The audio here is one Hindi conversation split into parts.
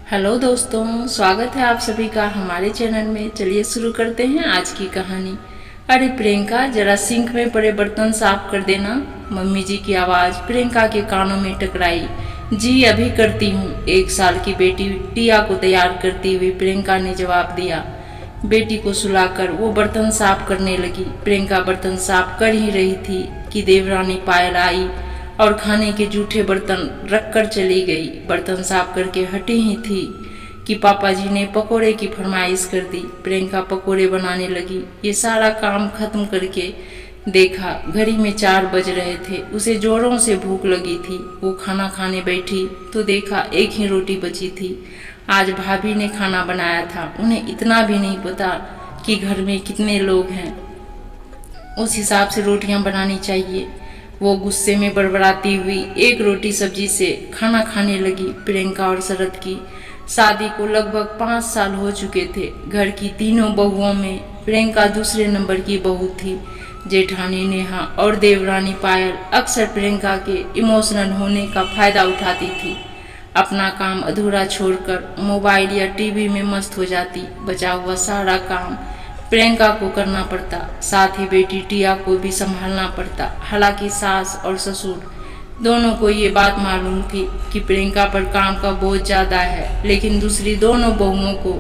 हेलो दोस्तों, स्वागत है आप सभी का हमारे चैनल में। चलिए शुरू करते हैं आज की कहानी। अरे प्रियंका, जरा सिंक में पड़े बर्तन साफ कर देना। मम्मी जी की आवाज़ प्रियंका के कानों में टकराई। जी अभी करती हूँ, 1 साल की बेटी टिया को तैयार करती हुई प्रियंका ने जवाब दिया। बेटी को सुलाकर वो बर्तन साफ करने लगी। प्रियंका बर्तन साफ कर ही रही थी कि देवरानी पायल आई और खाने के जूठे बर्तन रखकर चली गई। बर्तन साफ करके हटी ही थी कि पापा जी ने पकोड़े की फरमाइश कर दी। प्रियंका पकोड़े बनाने लगी। ये सारा काम खत्म करके देखा, घड़ी में 4 बज रहे थे। उसे जोरों से भूख लगी थी। वो खाना खाने बैठी तो देखा एक ही रोटी बची थी। आज भाभी ने खाना बनाया था। उन्हें इतना भी नहीं पता कि घर में कितने लोग हैं, उस हिसाब से रोटियां बनानी चाहिए। वो गुस्से में बड़बड़ाती हुई एक रोटी सब्जी से खाना खाने लगी। प्रियंका और शरद की शादी को लगभग 5 साल हो चुके थे। घर की तीनों बहुओं में प्रियंका दूसरे नंबर की बहू थी। जेठानी नेहा और देवरानी पायल अक्सर प्रियंका के इमोशनल होने का फायदा उठाती थी। अपना काम अधूरा छोड़कर मोबाइल या टीवी में मस्त हो जाती। बचा हुआ सारा काम प्रियंका को करना पड़ता, साथ ही बेटी टिया को भी संभालना पड़ता। हालांकि सास और ससुर दोनों को ये बात मालूम थी कि प्रियंका पर काम का बोझ ज़्यादा है, लेकिन दूसरी दोनों बहुओं को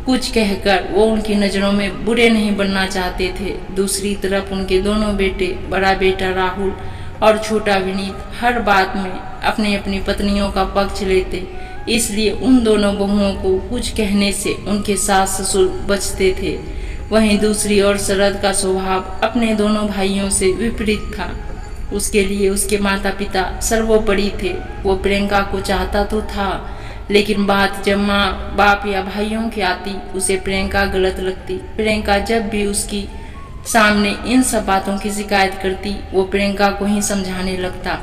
कुछ कहकर वो उनकी नज़रों में बुरे नहीं बनना चाहते थे। दूसरी तरफ उनके दोनों बेटे, बड़ा बेटा राहुल और छोटा विनीत, हर बात में अपनी अपनी पत्नियों का पक्ष लेते। इसलिए उन दोनों बहुओं को कुछ कहने से उनके सास ससुर बचते थे। वहीं दूसरी ओर शरद का स्वभाव अपने दोनों भाइयों से विपरीत था। उसके लिए उसके माता पिता सर्वोपरि थे। वो प्रियंका को चाहता तो था, लेकिन बात जब माँ बाप या भाइयों की आती उसे प्रियंका गलत लगती। प्रियंका जब भी उसकी सामने इन सब बातों की शिकायत करती, वो प्रियंका को ही समझाने लगता।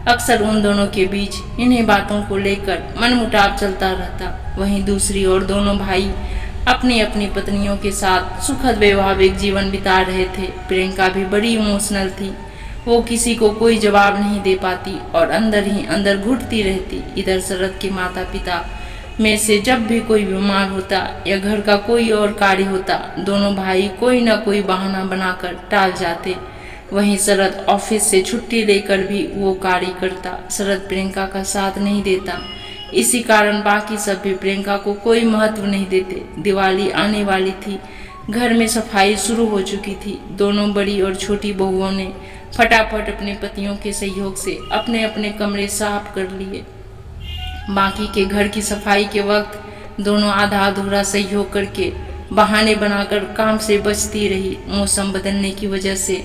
अक्सर उन दोनों के बीच इन्हीं बातों को लेकर मनमुटाव चलता रहता। वहीं दूसरी ओर दोनों भाई अपनी अपनी पत्नियों के साथ सुखद वैवाहिक जीवन बिता रहे थे। प्रियंका भी बड़ी इमोशनल थी। वो किसी को कोई जवाब नहीं दे पाती और अंदर ही अंदर घुटती रहती। इधर शरद के माता पिता में से जब भी कोई बीमार होता या घर का कोई और कार्य होता, दोनों भाई कोई न कोई बहाना बनाकर टाल जाते। वहीं शरद ऑफिस से छुट्टी लेकर भी वो कार्य करता। शरद प्रियंका का साथ नहीं देता। इसी कारण बाकी सब भी प्रियंका को कोई महत्व नहीं देते। दिवाली आने वाली थी। घर में सफाई शुरू हो चुकी थी। दोनों बड़ी और छोटी बहुओं ने फटाफट अपने पतियों के सहयोग से अपने अपने कमरे साफ कर लिए। बाकी के घर की सफाई के वक्त दोनों आधा अधूरा सहयोग करके बहाने बनाकर काम से बचती रही। मौसम बदलने की वजह से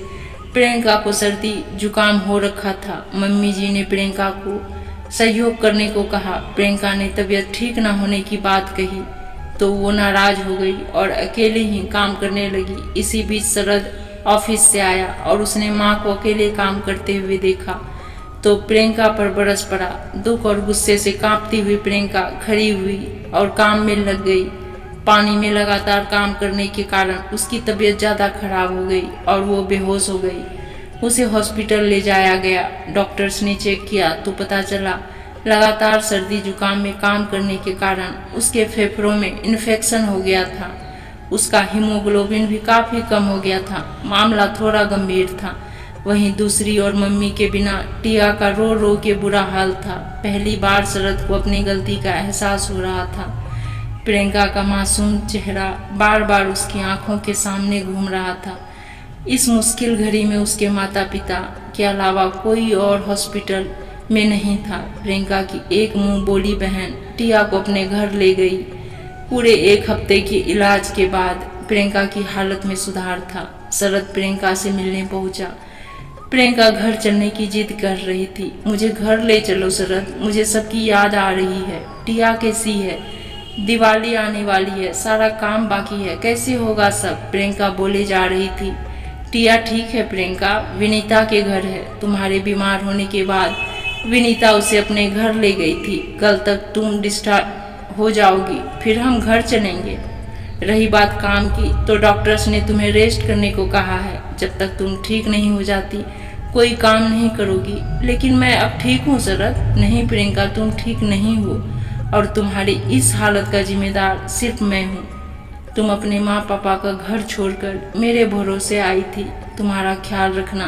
प्रियंका को सर्दी जुकाम हो रखा था। मम्मी जी ने प्रियंका को सहयोग करने को कहा। प्रियंका ने तबीयत ठीक न होने की बात कही तो वो नाराज हो गई और अकेले ही काम करने लगी। इसी बीच शरद ऑफिस से आया और उसने माँ को अकेले काम करते हुए देखा तो प्रियंका पर बरस पड़ा। दुख और गुस्से से कांपती हुई प्रियंका खड़ी हुई और काम में लग गई। पानी में लगातार काम करने के कारण उसकी तबीयत ज़्यादा खराब हो गई और वो बेहोश हो गई। उसे हॉस्पिटल ले जाया गया। डॉक्टर्स ने चेक किया तो पता चला लगातार सर्दी जुकाम में काम करने के कारण उसके फेफड़ों में इन्फेक्शन हो गया था। उसका हीमोग्लोबिन भी काफ़ी कम हो गया था। मामला थोड़ा गंभीर था। वहीं दूसरी ओर मम्मी के बिना टिया का रो रो के बुरा हाल था। पहली बार शरद को अपनी गलती का एहसास हो रहा था। प्रियंका का मासूम चेहरा बार बार उसकी आंखों के सामने घूम रहा था। इस मुश्किल घड़ी में उसके माता पिता के अलावा कोई और हॉस्पिटल में नहीं था। प्रियंका की एक मुंह बोली बहन टिया को अपने घर ले गई। पूरे 1 हफ्ते के इलाज के बाद प्रियंका की हालत में सुधार था। शरद प्रियंका से मिलने पहुंचा। प्रियंका घर चलने की जिद कर रही थी। मुझे घर ले चलो शरद, मुझे सबकी याद आ रही है। टिया कैसी है? दिवाली आने वाली है, सारा काम बाकी है, कैसे होगा सब? प्रियंका बोले जा रही थी। टिया ठीक है प्रियंका, विनीता के घर है। तुम्हारे बीमार होने के बाद विनीता उसे अपने घर ले गई थी। कल तक तुम डिस्चार्ज हो जाओगी, फिर हम घर चलेंगे। रही बात काम की तो डॉक्टर्स ने तुम्हें रेस्ट करने को कहा है। जब तक तुम ठीक नहीं हो जाती कोई काम नहीं करोगी। लेकिन मैं अब ठीक हूँ शरद। नहीं प्रियंका, तुम ठीक नहीं हो। और तुम्हारी इस हालत का जिम्मेदार सिर्फ मैं हूँ। तुम अपने माँ पापा का घर छोड़कर मेरे भरोसे आई थी। तुम्हारा ख्याल रखना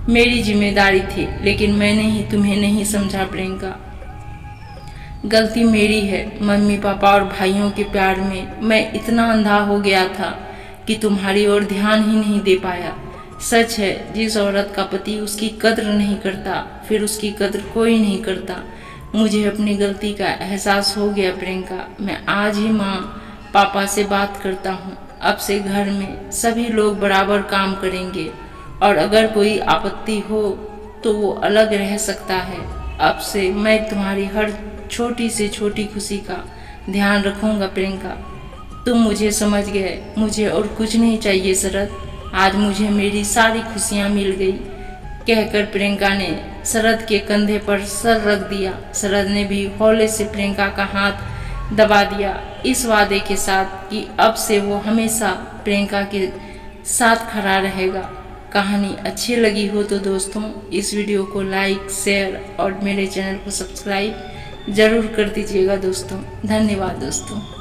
मेरी जिम्मेदारी थी, लेकिन मैंने ही तुम्हें नहीं समझा प्रियंका। गलती मेरी है। मम्मी पापा और भाइयों के प्यार में मैं इतना अंधा हो गया था कि तुम्हारी ओर ध्यान ही नहीं दे पाया। सच है, जिस औरत का पति उसकी कद्र नहीं करता, फिर उसकी कद्र कोई नहीं करता। मुझे अपनी गलती का एहसास हो गया प्रियंका। मैं आज ही माँ पापा से बात करता हूँ। अब से घर में सभी लोग बराबर काम करेंगे और अगर कोई आपत्ति हो तो वो अलग रह सकता है। अब से मैं तुम्हारी हर छोटी से छोटी खुशी का ध्यान रखूंगा प्रियंका। तुम मुझे समझ गए, मुझे और कुछ नहीं चाहिए शरद। आज मुझे मेरी सारी खुशियाँ मिल गई, कहकर प्रियंका ने शरद के कंधे पर सर रख दिया। शरद ने भी हौले से प्रियंका का हाथ दबा दिया, इस वादे के साथ कि अब से वो हमेशा प्रियंका के साथ खड़ा रहेगा। कहानी अच्छी लगी हो तो दोस्तों इस वीडियो को लाइक, शेयर और मेरे चैनल को सब्सक्राइब जरूर कर दीजिएगा दोस्तों। धन्यवाद दोस्तों।